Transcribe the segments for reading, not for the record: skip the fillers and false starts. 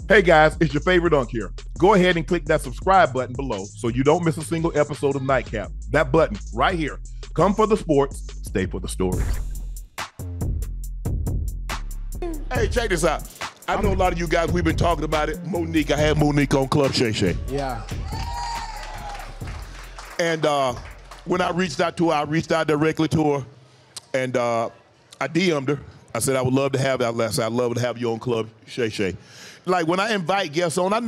Hey guys, it's your favorite Unk here. Go ahead and click that subscribe button below so you don't miss a single episode of Nightcap. That button right here. Come for the sports, stay for the stories. Hey, check this out. I know a lot of you guys, we've been talking about it. Monique, I had Monique on Club Shay Shay. Yeah. And when I reached out to her, I reached out directly to her, and I DM'd her. I said I would love to have that. I said I'd love to have you on Club Shay Shay. Like when I invite guests on, I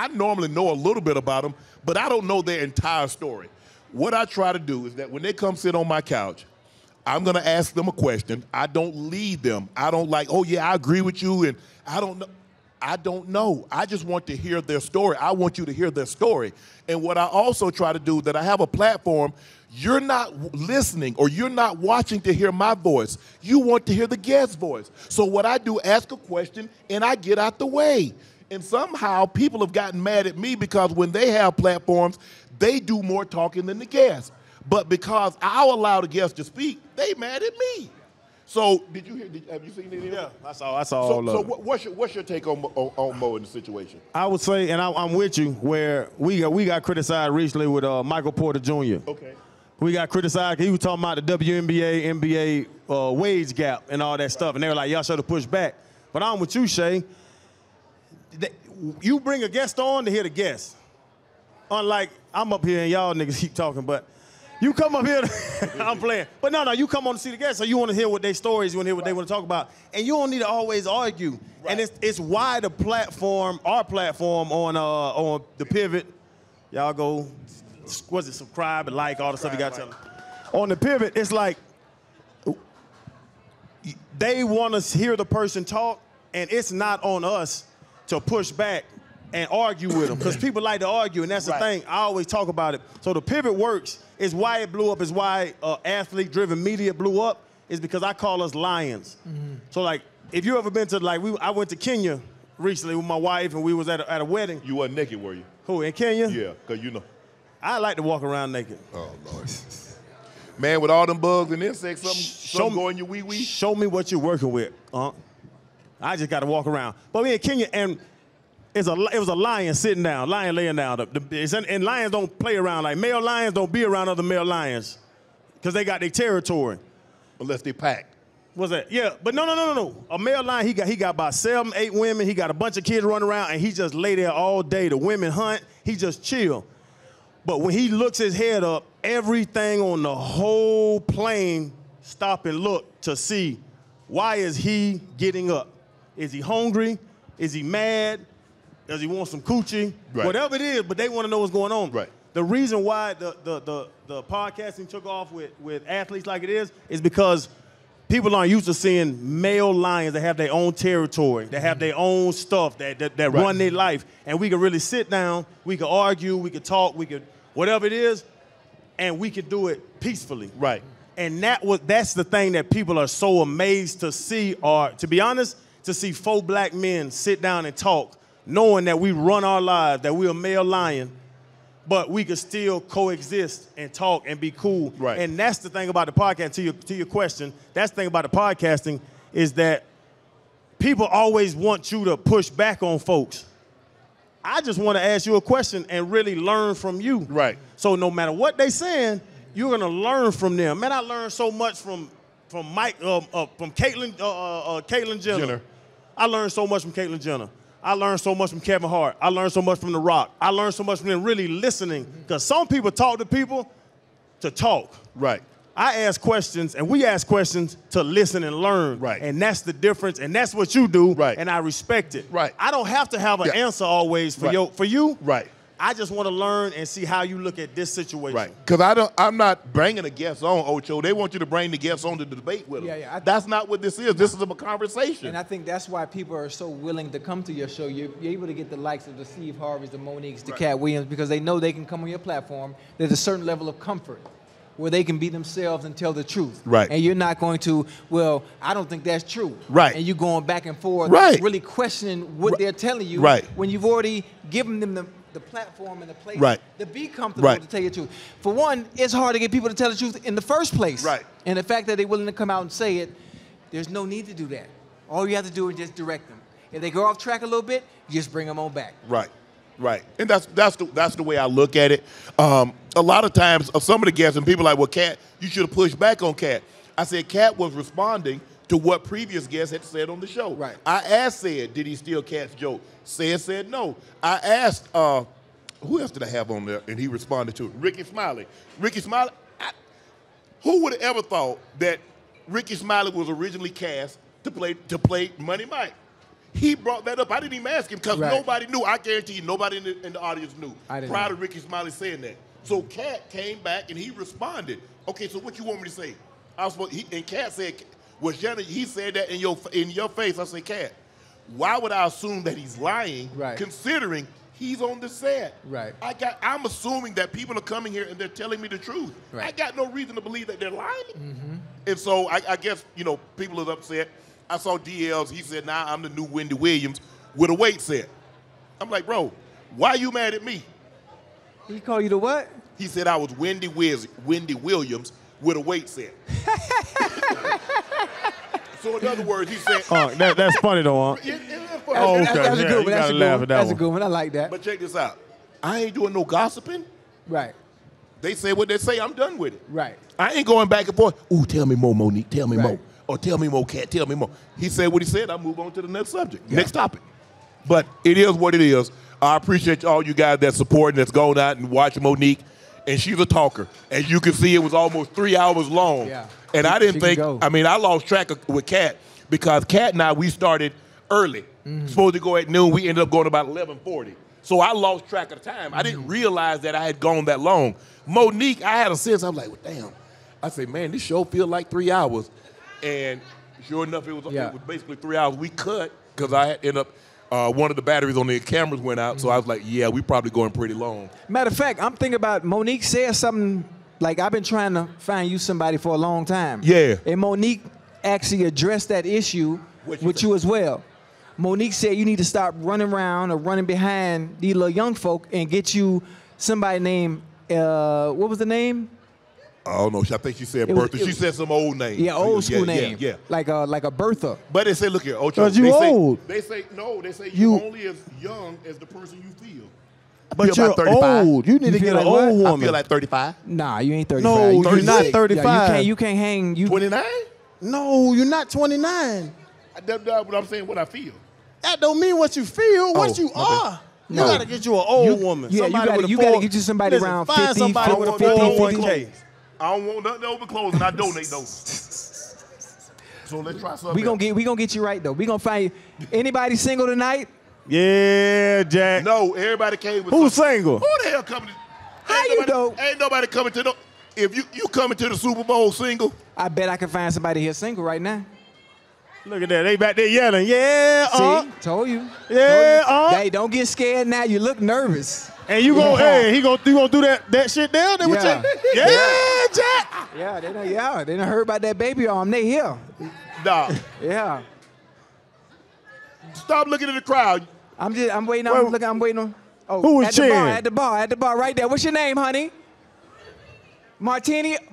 normally know a little bit about them, but I don't know their entire story. What I try to do is that when they come sit on my couch, I'm gonna ask them a question. I don't lead them. I don't like, oh yeah, I agree with you, and I don't know. I don't know. I just want to hear their story. I want you to hear their story. And what I also try to do, that I have a platform, you're not listening or you're not watching to hear my voice. You want to hear the guest's voice. So what I do, ask a question and I get out the way. And somehow people have gotten mad at me because when they have platforms, they do more talking than the guest. But because I'll allow the guest to speak, they mad at me. So did you hear? Have you seen any of it? Yeah, I saw all of it. So what's your take on Mo in the situation? I would say, and I'm with you, where we got criticized recently with Michael Porter Jr. Okay. We got criticized. He was talking about the WNBA, NBA wage gap and all that stuff, and they were like, y'all should have pushed back. But I'm with you, Shay. You bring a guest on to hear the guest. Unlike I'm up here and y'all niggas keep talking, but you come up here, I'm playing. But no, you come on to see the guests, so you want to hear what their stories, you want to hear what they want to talk about. And you don't need to always argue. Right. And it's why the platform, our platform on the Pivot, y'all go, what's it, subscribe and like, all the stuff you got to tell them. On the Pivot, it's like, they want to hear the person talk, and it's not on us to push back and argue with them, because people like to argue, and that's the thing. I always talk about it. So the Pivot works. Is why it blew up. Is why athlete-driven media blew up. Is because I call us lions. Mm-hmm. So like, if you ever been to I went to Kenya recently with my wife, and we was at a wedding. You weren't naked, were you? Who, in Kenya? Yeah, because you know. I like to walk around naked. Oh Lord. Man, with all them bugs and insects, something going your wee-wee. Show me what you're working with. I just got to walk around. But we in Kenya, and it was a lion sitting down, lion laying down. And lions don't play around. Like, male lions don't be around other male lions because they got their territory. Unless they packed. What's that? Yeah, but no. A male lion, he got about 7, 8 women. He got a bunch of kids running around, and he just lay there all day. The women hunt. He just chill. But when he looks his head up, everything on the whole plane stop and look to see, why is he getting up? Is he hungry? Is he mad? Does he want some coochie? Right. Whatever it is, but they want to know what's going on. Right. The reason why the podcasting took off with athletes like it is because people aren't used to seeing male lions that have their own territory, that have their own stuff, that run their life. And we can really sit down, we can argue, we can talk, we could, whatever it is, and we can do it peacefully. Right. And that's the thing that people are so amazed to see, or to be honest, to see 4 black men sit down and talk, knowing that we run our lives, that we're a male lion, but we can still coexist and talk and be cool. Right. And that's the thing about the podcast, to your question, that's the thing about the podcasting is that people always want you to push back on folks. I just want to ask you a question and really learn from you. Right. So no matter what they saying, you're going to learn from them. Man, I learned so much from Caitlyn Jenner. I learned so much from Caitlyn Jenner. I learned so much from Kevin Hart. I learned so much from The Rock. I learned so much from them really listening, because some people talk to people to talk. Right. I ask questions, and we ask questions to listen and learn. Right. And that's the difference, and that's what you do. Right. And I respect it. Right. I don't have to have an answer always for you. Right. I just want to learn and see how you look at this situation. Right. Because I'm not bringing a guest on, Ocho. They want you to bring the guests on to debate with them. Yeah. That's not what this is. This is a conversation. And I think that's why people are so willing to come to your show. You're able to get the likes of the Steve Harveys, the Moniques, the Cat Williams, because they know they can come on your platform. There's a certain level of comfort where they can be themselves and tell the truth. Right. And you're not going to, well, I don't think that's true. Right. And you going back and forth, really questioning what they're telling you. Right. When you've already given them the platform and the place to be comfortable to tell you the truth. For one, it's hard to get people to tell the truth in the first place. Right. And the fact that they're willing to come out and say it, there's no need to do that. All you have to do is just direct them. If they go off track a little bit, you just bring them on back. Right. Right. And that's the way I look at it. A lot of times, some of the guests and people are like, well, Cat, you should have pushed back on Cat. I said Cat was responding to what previous guests had said on the show. Right. I asked Said, did he steal Cat's joke? Said no. I asked, who else did I have on there? And he responded to it. Ricky Smiley. Ricky Smiley, who would have ever thought that Ricky Smiley was originally cast to play Money Mike? He brought that up. I didn't even ask him because nobody knew. I guarantee you nobody in the audience knew prior to Ricky Smiley saying that. So Cat came back and he responded. Okay, so what you want me to say? And Cat said, well, Shannon, he said that in your face. I said, Cat, why would I assume that he's lying considering he's on the set? Right. I'm assuming that people are coming here and they're telling me the truth. Right. I got no reason to believe that they're lying. Mm-hmm. And so I guess, people are upset. I saw DL's, he said, nah, I'm the new Wendy Williams with a weight set. I'm like, bro, why are you mad at me? He called you the what? He said I was Wendy Williams with a weight set. So in other words, he said... Oh, that's funny though, huh? Oh, okay. That's a good one. That's a good one. I like that. But check this out. I ain't doing no gossiping. Right. They say what they say. I'm done with it. Right. I ain't going back and forth. Ooh, tell me more, Monique. Tell me more. Or tell me more, Cat. Tell me more. He said what he said. I'll move on to the next subject, next topic. But it is what it is. I appreciate all you guys that support and that's going out and watching Monique. And she's a talker. As you can see, it was almost 3 hours long. Yeah. And I didn't think, I lost track with Cat because Cat and I, we started early. Mm-hmm. Supposed to go at noon. We ended up going about 11:40. So I lost track of the time. Mm-hmm. I didn't realize that I had gone that long. Monique, I had a sense. I'm like, well, damn. I said, man, this show feels like 3 hours. And sure enough, it was basically 3 hours. We cut because I had ended up, one of the batteries on the cameras went out. Mm-hmm. So I was like, yeah, we probably going pretty long. Matter of fact, I'm thinking about Monique said something like, I've been trying to find you somebody for a long time. Yeah. And Monique actually addressed that issue with you as well. Monique said you need to stop running around or running behind these little young folk and get you somebody named, what was the name? I don't know. I think she said Bertha. She said some old name. Yeah, old school name. Yeah. Like a Bertha. But they say, look here, Ocho. Because you old. They say you only as young as the person you feel. But you're old. You need to get an old woman. I feel like 35. Nah, you ain't 35. No, you're not 35. Yeah, you can't hang. 29? No, you're not 29. That's what I'm saying, what I feel. That don't mean what you feel, what you are. You gotta get you an old woman. Yeah, you gotta get you somebody around 50. Find somebody with a 401k. I don't want nothing over clothes, and I donate those. So let's try something. We gonna get you right though. We gonna find you. Anybody single tonight? Yeah, Jack. No, everybody came with. Who's single? Who the hell coming? How you know? Ain't nobody coming to the. If you coming to the Super Bowl single? I bet I can find somebody here single right now. Look at that. They back there yelling. Yeah, See, told you. Yeah, Hey, don't get scared now. You look nervous. And you you gonna do that shit down there with Jack? Yeah, Jack. Yeah, they done heard about that baby arm. They here. Nah. Yeah. Stop looking at the crowd. I'm waiting on. I'm waiting on. Oh, who was cheering? At the bar, right there. What's your name, honey? Martini. Yeah.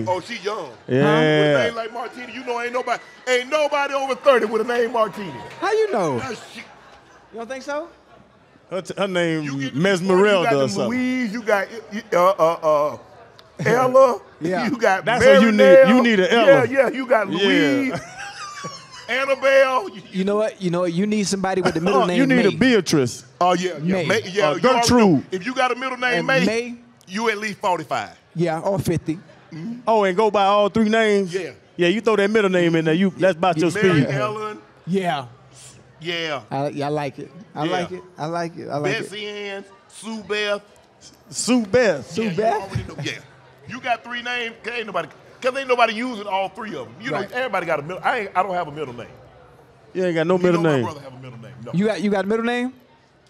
Oh, she young. Yeah. With a name like Martini, you know ain't nobody over 30 with a name Martini. How you know? You don't think so? Her name Mesmerelda or something. Louise, you got Ella. Yeah. You got That's what you need. You need an Ella. Yeah, you got Louise. Annabelle. You know what? You need somebody with the middle name You need May. a Beatrice. Oh, yeah. May. Yeah, Gertrude. If you got a middle name May, you at least 45. Yeah, or 50. Mm-hmm. Oh, and go by all three names? Yeah. Yeah, you throw that middle name in there. That's about your Mary speed. Ellen. Yeah. Yeah. I like it. I like it. Bessie Ann, Sue Beth. Sue Beth. Sue You Beth? already know. Yeah. You got three names. Because ain't nobody using all three of them. You know, everybody got a middle. I don't have a middle name. You ain't got no middle name. My brother have a middle name. No. You got a middle name?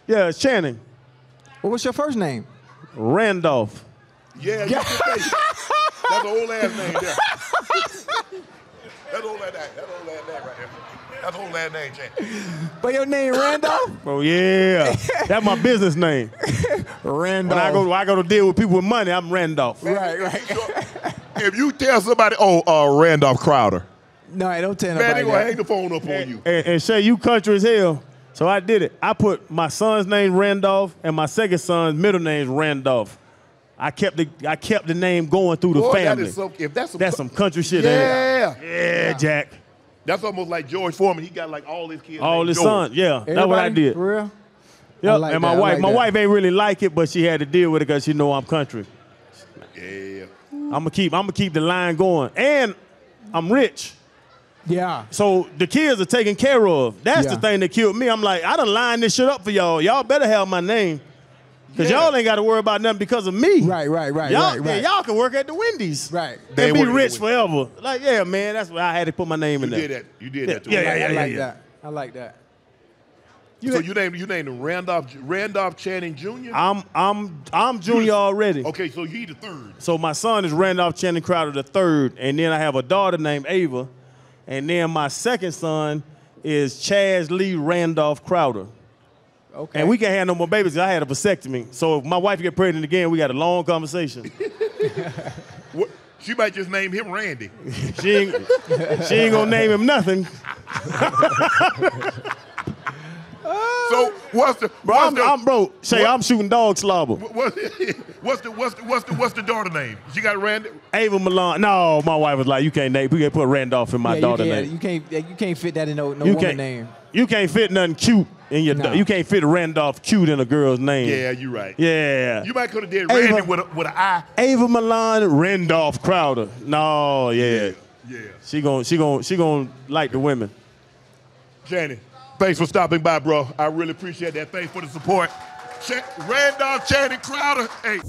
Yeah, it's Shannon. Well, what's your first name? Randolph. Yeah, you can say. That's an old ass name there. That's old ass name. That's old ass name right there. That's old ass name, Chad. But your name Randolph? Oh yeah, that's my business name. Randolph. When I go to deal with people with money, I'm Randolph. Right. If you tell somebody, Randolph Crowder. No, I don't tell Man, nobody they gonna that. hang the phone up on you. And Shay, you country as hell. So I did it. I put my son's name Randolph and my second son's middle name Randolph. I kept the name going through the Boy, family. that is so, if that's Some country shit, yeah. ain't it? Yeah, Jack. That's almost like George Foreman. He got like all his kids. All named his George. sons, yeah. Everybody, That's what I did. For real? Yep. like And my that, I wife, like my that. wife ain't really like it, but she had to deal with it because she know I'm country. Yeah. I'm gonna keep the line going, and I'm rich. Yeah. So the kids are taken care of. That's the Yeah. thing that killed me. I'm like, I done lined this shit up for y'all. Y'all better have my name. Because Yeah. y'all ain't got to worry about nothing because of me. Right. Y'all can work at the Wendy's. Right. They And be work at the rich Wendy's. forever. Like, yeah, man, that's why I had to put my name in You there. did that. You did that too. Yeah, I like yeah. that. I like that. So you named him Randolph Channing Jr.? I'm junior already. Okay, so he the third. So my son is Randolph Channing Crowder the third, and then I have a daughter named Ava, and then my second son is Chaz Lee Randolph Crowder. Okay. And we can't have no more babies 'cause I had a vasectomy. So if my wife get pregnant again, we got a long conversation. What? She might just name him Randy. She ain't gonna name him nothing. So what's the I'm shooting dog slobber. what's the daughter name? She got Randy. Ava Milan. No, my wife was like, you can't put Randolph in my daughter name. You can't fit that in no woman name. You can't fit nothing cute in your. No. You can't fit Randolph cute in a girl's name. Yeah, you're right. Yeah. You might could have did Ava- Randy with an I. Ava Milan Randolph Crowder. No, yeah. Yeah. She gon' like the women. Shannon, thanks for stopping by, bro. I really appreciate that. Thanks for the support. Randolph Channing Crowder. Hey.